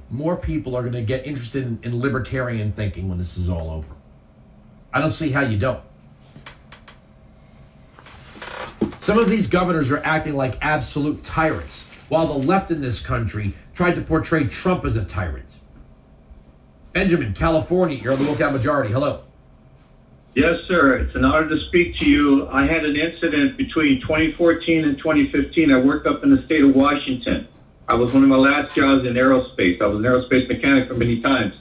more people are going to get interested in libertarian thinking when this is all over. I don't see how you don't. Some of these governors are acting like absolute tyrants, while the left in this country tried to portray Trump as a tyrant. Benjamin, California, you're on the Wilkow Majority. Hello. Yes, sir. It's an honor to speak to you. I had an incident between 2014 and 2015. I worked up in the state of Washington. I was one of my last jobs in aerospace. I was an aerospace mechanic for many times.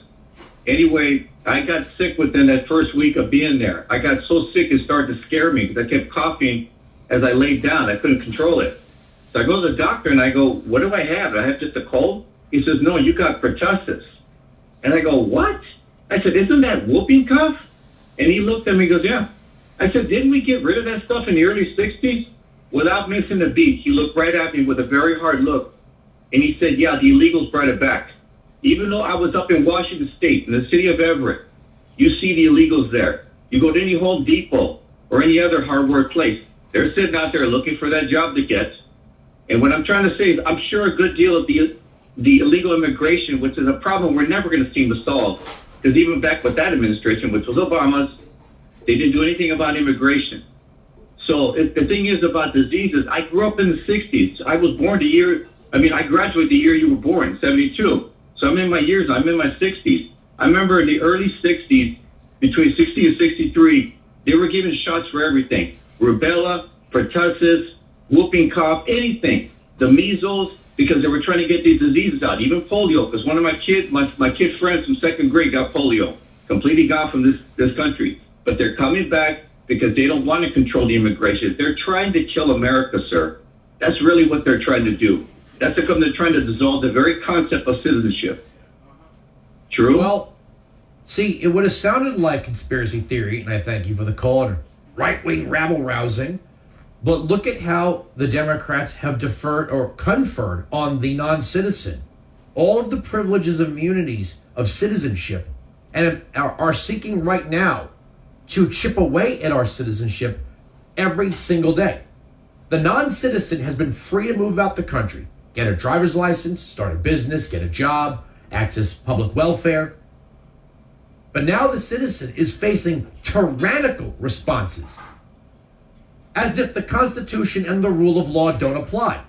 Anyway, I got sick within that first week of being there. I got so sick it started to scare me because I kept coughing as I laid down. I couldn't control it. So I go to the doctor and I go, what do I have? Do I have just a cold? He says, no, you got pertussis. And I go, what? I said, isn't that whooping cough? And he looked at me and goes, yeah. I said, didn't we get rid of that stuff in the early 60s? Without missing a beat, he looked right at me with a very hard look. And he said, yeah, the illegals brought it back. Even though I was up in Washington State, in the city of Everett, you see the illegals there. You go to any Home Depot or any other hardware place, they're sitting out there looking for that job to get. And what I'm trying to say is I'm sure a good deal of the illegal immigration, which is a problem we're never going to seem to solve. Because even back with that administration, which was Obama's, they didn't do anything about immigration. So the thing is about diseases, I grew up in the 60s. I was born I graduated the year you were born, 72. So I'm in my 60s. I remember in the early 60s, between 60 and 63, they were giving shots for everything. Rubella, pertussis, whooping cough, anything. The measles, because they were trying to get these diseases out. Even polio, because one of my kid friends from second grade got polio. Completely gone from this country. But they're coming back because they don't want to control the immigration. They're trying to kill America, sir. That's really what they're trying to do. That's because they're trying to dissolve the very concept of citizenship. True? Well, see, it would have sounded like conspiracy theory, and I thank you for the call, and right-wing rabble-rousing. But look at how the Democrats have deferred or conferred on the non-citizen all of the privileges and immunities of citizenship, and are seeking right now to chip away at our citizenship every single day. The non-citizen has been free to move about the country, get a driver's license, start a business, get a job, access public welfare. But now the citizen is facing tyrannical responses, as if the Constitution and the rule of law don't apply.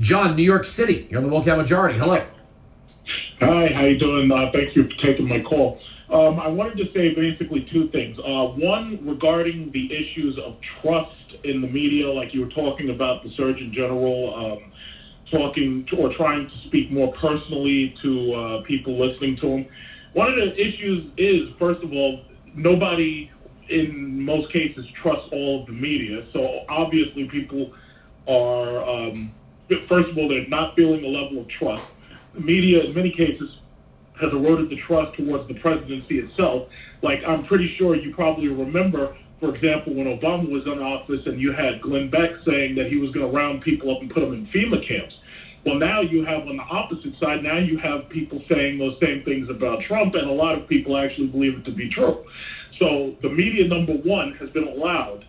John, New York City, you're on the Wilkow Majority. Hello. Hi, how you doing? Thank you for taking my call. I wanted to say basically two things. One, regarding the issues of trust in the media, like you were talking about the Surgeon General talking to, or trying to speak more personally to people listening to him. One of the issues is, first of all, nobody in most cases trusts all of the media. So obviously people are, first of all, they're not feeling a level of trust. The media, in many cases, has eroded the trust towards the presidency itself. Like, I'm pretty sure you probably remember, for example, when Obama was in office and you had Glenn Beck saying that he was going to round people up and put them in FEMA camps. Well, now you have on the opposite side, now you have people saying those same things about Trump, and a lot of people actually believe it to be true. So the media, number one, has been allowed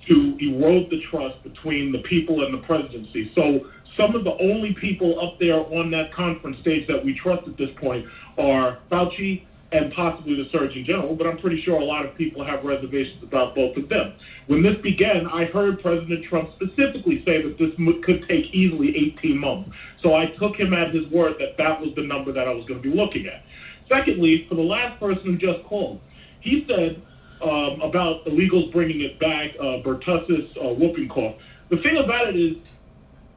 to erode the trust between the people and the presidency. So some of the only people up there on that conference stage that we trust at this point are Fauci and possibly the Surgeon General, but I'm pretty sure a lot of people have reservations about both of them. When this began, I heard President Trump specifically say that this could take easily 18 months. So I took him at his word that that was the number that I was going to be looking at. Secondly, for the last person who just called, he said about illegals bringing it back, pertussis, whooping cough. The thing about it is,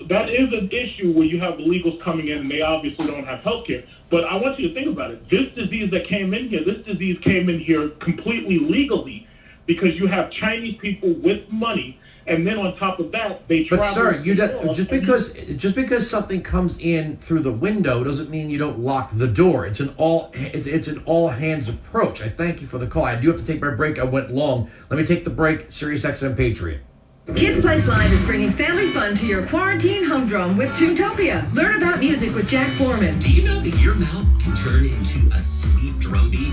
that is an issue where you have illegals coming in and they obviously don't have health care. But I want you to think about it. This disease that came in here, this disease came in here completely legally because you have Chinese people with money, and then on top of that, they travel. But sir, just because something comes in through the window doesn't mean you don't lock the door. It's an all hands approach. I thank you for the call. I do have to take my break. I went long. Let me take the break. SiriusXM Patriot. Kids Place Live is bringing family fun to your quarantine humdrum with Toontopia. Learn about music with Jack Foreman. Do you know that your mouth can turn into a sweet drum beat?